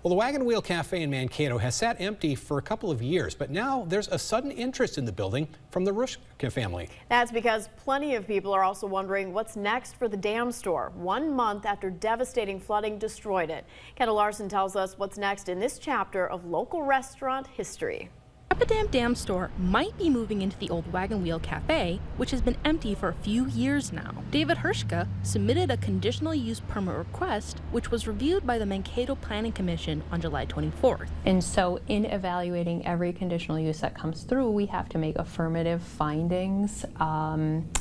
Well, the Wagon Wheel Cafe in Mankato has sat empty for a couple of years, but now there's a sudden interest in the building from the Rushka family. That's because plenty of people are also wondering what's next for the Dam Store 1 month after devastating flooding destroyed it. Kendall Larson tells us what's next in this chapter of local restaurant history. Rapidan Dam Store might be moving into the old Wagon Wheel Cafe, which has been empty for a few years now. David Hershka submitted a conditional use permit request, which was reviewed by the Mankato Planning Commission on July 24th. And so in evaluating every conditional use that comes through, we have to make affirmative findings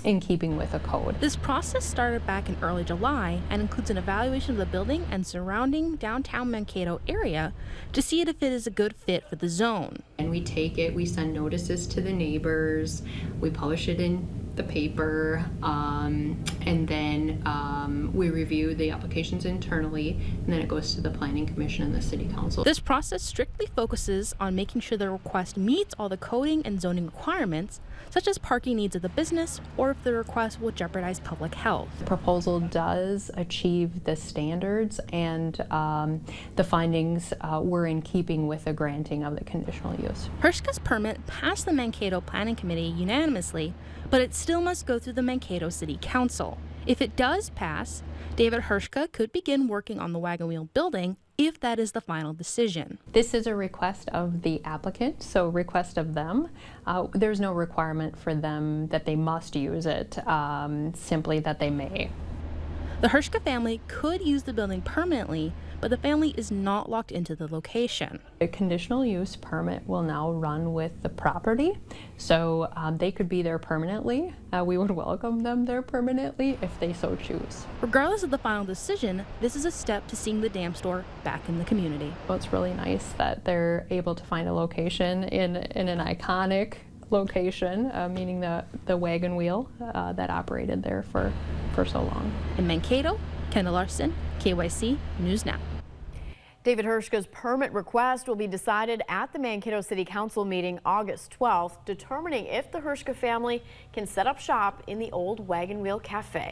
in keeping with the code. This process started back in early July and includes an evaluation of the building and surrounding downtown Mankato area to see if it is a good fit for the zone. And we take it, we send notices to the neighbors, we publish it in the paper, and then we review the applications internally, and then it goes to the Planning Commission and the City Council. This process strictly focuses on making sure the request meets all the coding and zoning requirements, such as parking needs of the business, or if the request will jeopardize public health. The proposal does achieve the standards, and the findings were in keeping with the granting of the conditional use. Hershka's permit passed the Mankato Planning Committee unanimously, but it still must go through the Mankato City Council. If it does pass, David Hershka could begin working on the Wagon Wheel building if that is the final decision. This is a request of the applicant, so request of them. There's no requirement for them that they must use it, simply that they may. The Hershka family could use the building permanently, but the family is not locked into the location. A conditional use permit will now run with the property, so they could be there permanently. We would welcome them there permanently if they so choose. Regardless of the final decision, this is a step to seeing the Dam Store back in the community. Well, it's really nice that they're able to find a location in an iconic location, meaning the Wagon Wheel that operated there for so long. In Mankato, Kendall Larson, KYC News Now. David Hershka's permit request will be decided at the Mankato City Council meeting August 12th, determining if the Hershka family can set up shop in the old Wagon Wheel Cafe.